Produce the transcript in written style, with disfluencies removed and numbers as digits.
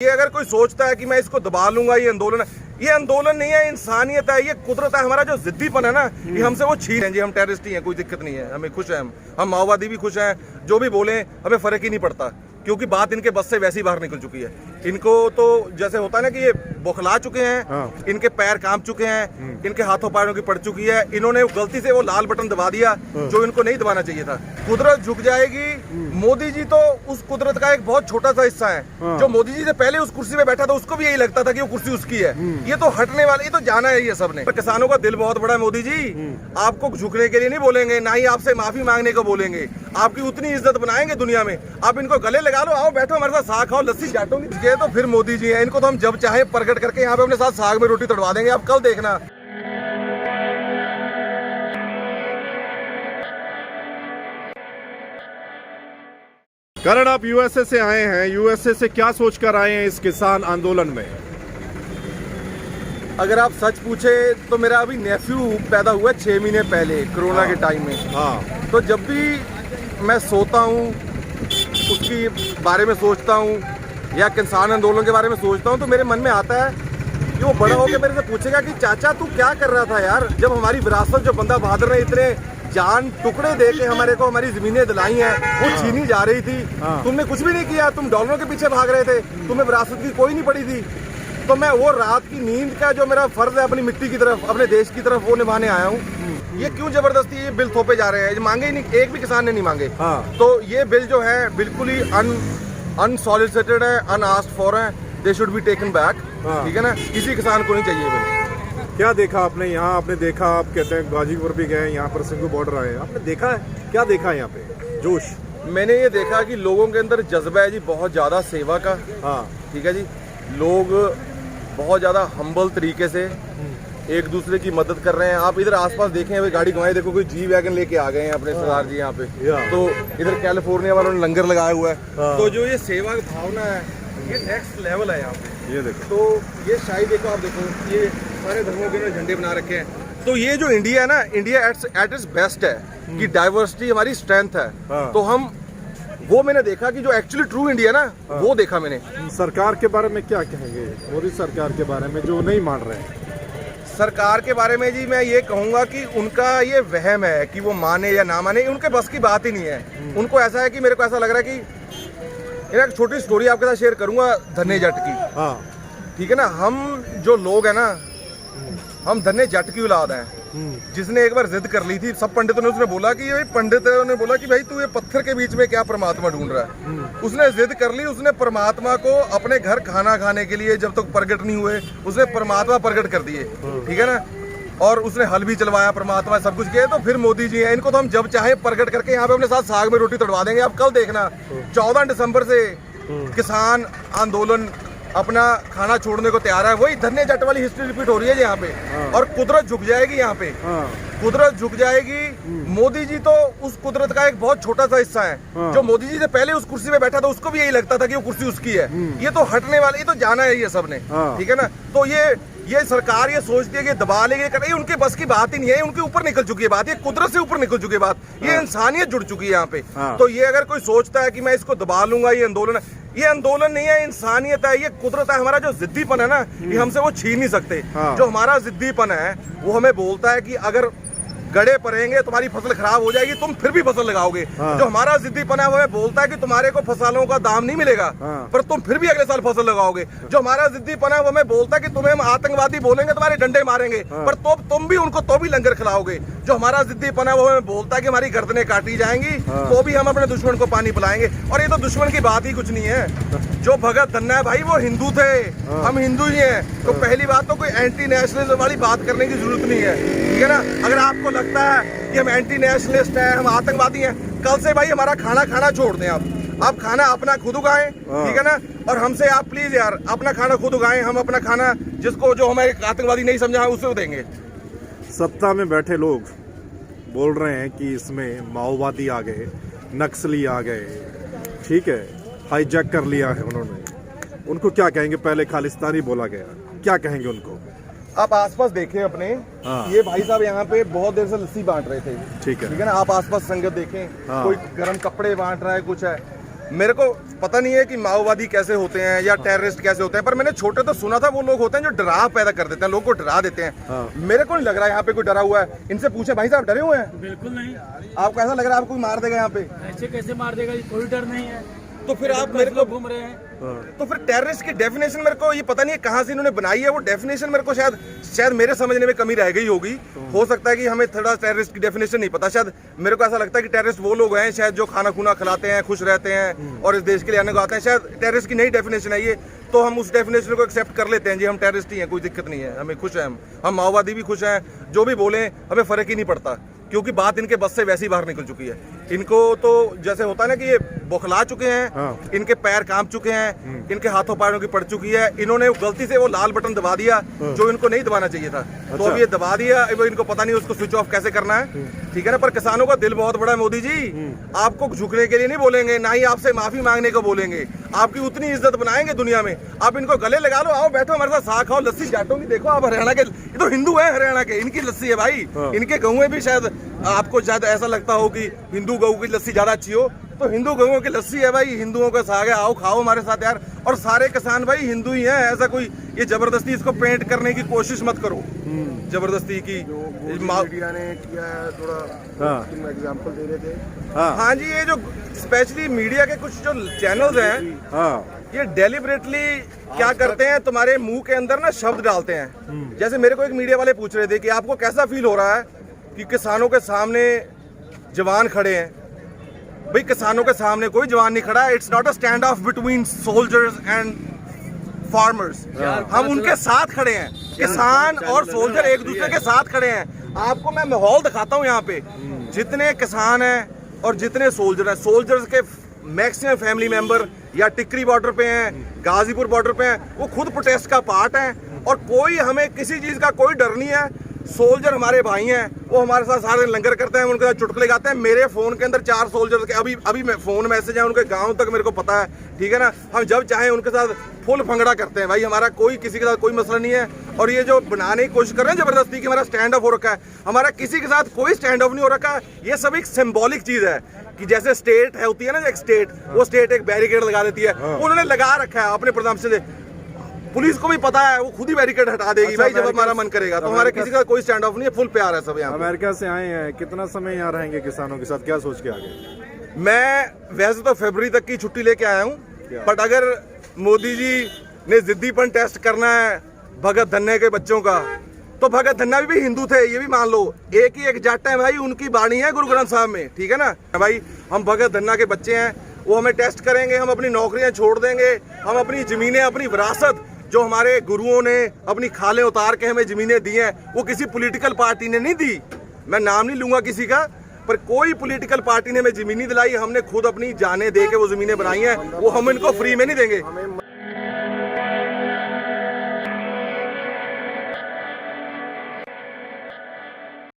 ये अगर कोई सोचता है कि मैं इसको दबा लूंगा, ये आंदोलन नहीं है, इंसानियत है, ये कुदरत है। हमारा जो जिद्दीपन है ना, ये हमसे वो छीन है जी। हम टेररिस्ट ही हैं, कोई दिक्कत नहीं है, हमें खुश है, हम माओवादी भी खुश हैं, जो भी बोले हमें फर्क ही नहीं पड़ता, क्योंकि बात इनके बस से वैसी बाहर निकल चुकी है। इनको तो जैसे होता है ना कि ये बौखला चुके हैं, इनके पैर कांप चुके हैं, इनके हाथों पैरों की पड़ चुकी है। इन्होंने गलती से वो लाल बटन दबा दिया जो इनको नहीं दबाना चाहिए था। कुदरत झुक जाएगी। मोदी जी तो उस कुदरत का एक बहुत छोटा सा हिस्सा है। जो मोदी जी से पहले उस कुर्सी पे बैठा था उसको भी यही लगता था कि वो कुर्सी उसकी है। ये तो हटने वाले, ये तो जाना है ये सबने। किसानों का दिल बहुत बड़ा है मोदी जी, आपको झुकने के लिए नहीं बोलेंगे, ना ही आपसे माफी मांगने को बोलेंगे। आपकी उतनी इज्जत बनाएंगे दुनिया में, आप इनको गले लगा लो, आओ बैठो हमारे साथ साग खाओ, लस्सी चाटो। ये तो फिर मोदी जी हैं, इनको तो हम जब चाहे प्रकट करके यहाँ पे अपने साथ साग में रोटी तड़वा देंगे, आप कल देखना। करण, आप यूएसए से आए हैं, यूएसए से क्या सोचकर आए हैं इस किसान आंदोलन में? अगर आप सच पूछे तो मेरा अभी नेफ्यू पैदा हुआ 6 महीने पहले कोरोना के टाइम में। हाँ। तो जब भी मैं सोता हूँ, उसकी बारे में सोचता हूँ या किसान आंदोलन के बारे में सोचता हूँ, तो मेरे मन में आता है कि वो बड़ा होकर मेरे से पूछेगा कि चाचा तू क्या कर रहा था यार, जब हमारी विरासत, जो बंदा बहादुर ने इतने जान टुकड़े दे के हमारे को हमारी जमीनें दिलाई हैं, वो छीनी जा रही थी। तुमने कुछ भी नहीं किया, तुम डॉलरों के पीछे भाग रहे थे, तुम्हें विरासत की कोई नहीं पड़ी थी। तो मैं वो रात की नींद का जो मेरा फर्ज है अपनी मिट्टी की तरफ, अपने देश की तरफ, वो निभाने आया हूँ। ये क्यों जबरदस्ती ये बिल थोपे जा रहे हैं? मांगे ही नहीं, एक भी किसान ने नहीं मांगे। तो ये बिल जो है बिल्कुल ही अनसॉलिसिटेड है, अनआस्क्ड फॉर है, they should be taken back. ठीक है ना, किसी किसान को नहीं चाहिए बिल। क्या देखा आपने यहाँ? आपने देखा, आप कहते हैं गाजीपुर भी गए, यहाँ पर सिंघू बॉर्डर आए, आपने देखा है, क्या देखा है यहाँ पे जोश? मैंने ये देखा कि लोगों के अंदर जज्बा है जी बहुत ज्यादा सेवा का। ठीक है जी, लोग बहुत ज्यादा हम्बल तरीके से एक दूसरे की मदद कर रहे हैं। आप इधर आसपास देखें, अभी गाड़ी घुमाए, देखो कोई जी वैगन लेके आ गए हैं अपने सरदार जी यहाँ पे। तो इधर कैलिफोर्निया वालों ने लंगर लगाया हुआ है। तो जो ये सेवा की भावना है, ये नेक्स्ट लेवल है यहाँ पे। ये देखो, तो ये शाही देखो, आप देखो, ये सारे धर्मों के झंडे बना रखे हैं। तो ये जो इंडिया है ना, इंडिया एट इट्स बेस्ट है कि डाइवर्सिटी हमारी स्ट्रेंथ है। तो हम वो मैंने देखा कि जो एक्चुअली ट्रू इंडिया ना, वो देखा मैंने। सरकार के बारे में क्या कहेंगे, मोदी सरकार के बारे में जो नहीं मान रहे हैं? सरकार के बारे में जी मैं ये कहूँगा कि उनका ये वहम है कि वो माने या ना माने, उनके बस की बात ही नहीं है। उनको ऐसा है कि मेरे को ऐसा लग रहा है कि एक छोटी स्टोरी आपके साथ शेयर करूंगा धन्य जट की। ठीक है ना, हम जो लोग हैं ना, हम धन्य जट की औलाद हैं, जिसने एक बार जिद कर ली थी। सब पंडितों ने उसने बोला कि ये पंडितों ने बोला कि भाई तू ये पत्थर के बीच में क्या परमात्मा ढूंढ रहा है। उसने जिद कर ली, उसने परमात्मा को अपने घर खाना खाने के लिए जब तक प्रकट नहीं हुए, उसने परमात्मा प्रकट कर दिए। ठीक है ना, और उसने हल भी चलवाया, परमात्मा सब कुछ किया। तो फिर मोदी जी हैं, इनको तो हम जब चाहे प्रकट करके यहाँ पे अपने साथ साग में रोटी तड़वा देंगे, आप कल देखना। 14 दिसंबर से किसान आंदोलन अपना खाना छोड़ने को तैयार है। वही धन्य जट वाली हिस्ट्री रिपीट हो रही है यहाँ पे। और कुदरत झुक जाएगी यहाँ पे, कुदरत झुक जाएगी। मोदी जी तो उस कुदरत का एक बहुत छोटा सा हिस्सा है। जो मोदी जी से पहले उस कुर्सी पे बैठा था उसको भी यही लगता था कि वो कुर्सी उसकी है। ये तो हटने वाले, ये तो जाना है ये सबने। ठीक है ना, तो ये सरकार ये सोचती है कि दबा लेंगे, कर उनके बस की बात ही नहीं है। उनके ऊपर निकल चुकी है बात, ये कुदरत से ऊपर निकल चुकी है बात। ये इंसानियत जुड़ चुकी है यहाँ पे। तो ये अगर कोई सोचता है कि मैं इसको दबा लूंगा, ये आंदोलन नहीं है, इंसानियत है, ये कुदरत है। हमारा जो जिद्दीपन है ना, ये हमसे वो छीन नहीं सकते। जो हमारा जिद्दीपन है वो हमें बोलता है कि अगर गड़े पड़ेंगे तुम्हारी फसल खराब हो जाएगी, तुम फिर भी फसल लगाओगे। जो हमारा जिद्दीपन है वो हमें बोलता है कि तुम्हारे को फसलों का दाम नहीं मिलेगा, पर तुम फिर भी अगले साल फसल लगाओगे। जो हमारा जिद्दीपन है वो हमें बोलता है कि तुम्हें हम आतंकवादी बोलेंगे, तुम्हारे डंडे मारेंगे, पर तुम भी उनको तो भी लंगर खिलाओगे। जो हमारा जिद्दीपन है वो हमें बोलता है कि हमारी गर्दनें काटी जाएंगी, तो भी हम अपने दुश्मन को पानी पिलाएंगे। और ये तो दुश्मन की बात ही कुछ नहीं है। जो भगत धन्ना है भाई, वो हिंदू थे, हम हिंदू ही हैं। तो पहली बात तो कोई एंटी नेशनलिज्म वाली बात करने की जरूरत नहीं है। ठीक है ना, अगर आपको लगता है कि हम एंटी नेशनलिस्ट हैं, हम आतंकवादी हैं, कल से भाई हमारा खाना छोड़ दें। आप खाना अपना खुद उगाएं। ठीक है ना, और हमसे आप प्लीज यार अपना खाना खुद उगाएं। हम अपना खाना जिसको जो हमारे आतंकवादी नहीं समझा है उसे देंगे। सत्ता में बैठे लोग बोल रहे हैं कि इसमें माओवादी आ गए, नक्सली आ गए, ठीक है, हाईजैक कर लिया है उन्होंने। उनको क्या कहेंगे? पहले खालिस्तानी बोला गया, क्या कहेंगे उनको? आप आसपास देखें अपने, ये भाई साहब यहाँ पे बहुत देर से लस्सी बांट रहे थे। ठीक है ना, आप आसपास संगत देखें, कोई गर्म कपड़े बांट रहा है, कुछ है। मेरे को पता नहीं है कि माओवादी कैसे होते हैं या टेररिस्ट कैसे होते हैं, पर मैंने छोटे तो सुना था वो लोग होते हैं जो डरा पैदा कर देते हैं, लोगों को डरा देते हैं। मेरे को नहीं लग रहा है यहाँ पे कोई डरा हुआ है। इनसे पूछे भाई साहब डरे हुए हैं? बिल्कुल नहीं। आपको ऐसा लग रहा है आपको कोई मार देगा यहाँ पे? ऐसे कैसे मार देगा, कोई डर नहीं है। तो फिर आप मेरे को घूम रहे हैं। तो फिर टेररिस्ट की डेफिनेशन मेरे को ये पता नहीं है कहाँ से इन्होंने बनाई है। वो डेफिनेशन मेरे को शायद मेरे समझने में कमी रह गई होगी। हो सकता है कि हमें थोड़ा टेररिस्ट की डेफिनेशन नहीं पता। शायद मेरे को ऐसा लगता है कि टेररिस्ट वो लोग हैं शायद जो खाना खुना खिलाते हैं, खुश रहते हैं और इस देश के लिए आने को आते हैं। शायद टेररिस्ट की नई डेफिनेशन है ये, तो हम उस डेफिनेशन को एक्सेप्ट कर लेते हैं जी, हम टेररिस्ट ही हैं, कोई दिक्कत नहीं है, हमें खुश हैं हम माओवादी भी खुश हैं, जो भी बोले हमें फर्क ही नहीं पड़ता, क्योंकि बात इनके बस से वैसे ही बाहर निकल चुकी है। इनको तो जैसे होता है ना कि ये बौखला चुके हैं, इनके पैर कांप चुके हैं, इनके हाथों पैरों की पड़ चुकी है। इन्होंने गलती से वो लाल बटन दबा दिया जो इनको नहीं दबाना चाहिए था। तो अब ये दबा दिया, अब इनको पता नहीं उसको स्विच ऑफ कैसे करना है, ठीक है ना। पर किसानों का दिल बहुत बड़ा है मोदी जी, आपको झुकने के लिए नहीं बोलेंगे, ना ही आपसे माफी मांगने को बोलेंगे, आपकी उतनी इज्जत बनाएंगे दुनिया में। आप इनको गले लगा लो, आओ बैठो हमारे साथ, साग खाओ, लस्सी चाटो। नहीं देखो आप हरियाणा के, ये तो हिंदू है हरियाणा के, इनकी लस्सी है भाई। इनके गऊ भी शायद आपको शायद ऐसा लगता हो कि हिंदू गऊ की लस्सी ज्यादा अच्छी हो, तो हिंदू गऊओं की लस्सी है भाई, हिंदुओं का साग है, आओ खाओ हमारे साथ यार। और सारे किसान भाई हिंदू ही हैं, ऐसा कोई ये जबरदस्ती इसको पेंट करने की कोशिश मत करो, जबरदस्ती की। मीडिया ने किया है थोड़ा एग्जांपल दे रहे थे। हाँ जी, ये जो स्पेशली मीडिया के कुछ जो चैनल्स हैं, ये डेलिबरेटली क्या करते हैं, तुम्हारे मुंह के अंदर ना शब्द डालते हैं। जैसे मेरे को एक मीडिया वाले पूछ रहे थे कि आपको कैसा फील हो रहा है कि किसानों के सामने जवान खड़े हैं। भाई किसानों के सामने कोई जवान नहीं खड़ा है, it's not a stand of between soldiers and farmers. हम उनके साथ खड़े हैं, किसान और सोल्जर एक दूसरे के साथ खड़े हैं। आपको मैं माहौल दिखाता हूँ यहाँ पे, जितने किसान हैं और जितने सोल्जर हैं, सोल्जर्स के मैक्सिमम फैमिली मेंबर या टिकरी बॉर्डर पे हैं, गाजीपुर बॉर्डर पे हैं, वो खुद प्रोटेस्ट का पार्ट हैं। और कोई हमें किसी चीज का कोई डर नहीं है। सोल्जर हमारे भाई हैं, वो हमारे साथ सारे दिन लंगर करते हैं, उनके साथ चुटकुले गाते हैं। मेरे फोन के अंदर 4 सोल्जर के अभी फोन मैसेज है उनके गांव तक, मेरे को पता है, ठीक है ना। हम जब चाहें उनके साथ फुल भंगड़ा करते हैं भाई, हमारा कोई किसी के साथ कोई मसला नहीं है। और ये जो बनाने की कोशिश कर रहे हैं जबरदस्ती की हमारा स्टैंड ऑफ हो रखा है, हमारा किसी के साथ कोई स्टैंड ऑफ नहीं हो रखा। ये सब एक सिंबॉलिक चीज है कि जैसे स्टेट है होती है ना, एक स्टेट, वो स्टेट एक बैरिकेड लगा देती है, उन्होंने लगा रखा है अपने प्रधान से। पुलिस को भी पता है, वो खुद ही बैरिकेड हटा देगी भाई जब हमारा मन करेगा। तो हमारे किसी का कोई स्टैंड ऑफ नहीं है, फुल प्यार है सब यहाँ। अमेरिका से आए हैं, कितना समय यहाँ रहेंगे किसानों के साथ, क्या सोच के आगे? मैं वैसे तो फरवरी तक की छुट्टी लेके आया हूँ, बट अगर मोदी जी ने जिद्दीपन टेस्ट करना है भगत धन्ने के बच्चों का, तो भगत धन्ना भी हिंदू थे, ये भी मान लो। एक ही एक जट है भाई, उनकी बाणी है गुरु ग्रंथ साहब में, ठीक है ना भाई। हम भगत धन्ना के बच्चे हैं, वो हमें टेस्ट करेंगे, हम अपनी नौकरियां छोड़ देंगे, हम अपनी जमीनें, अपनी विरासत जो हमारे गुरुओं ने अपनी खालें उतार के हमें जमीनें दी हैं, वो किसी पॉलिटिकल पार्टी ने नहीं दी। मैं नाम नहीं लूंगा किसी का, पर कोई पॉलिटिकल पार्टी ने हमें जमीन नहीं दिलाई, हमने खुद अपनी जानें दे के वो जमीनें बनाई हैं, वो हम इनको फ्री में नहीं देंगे।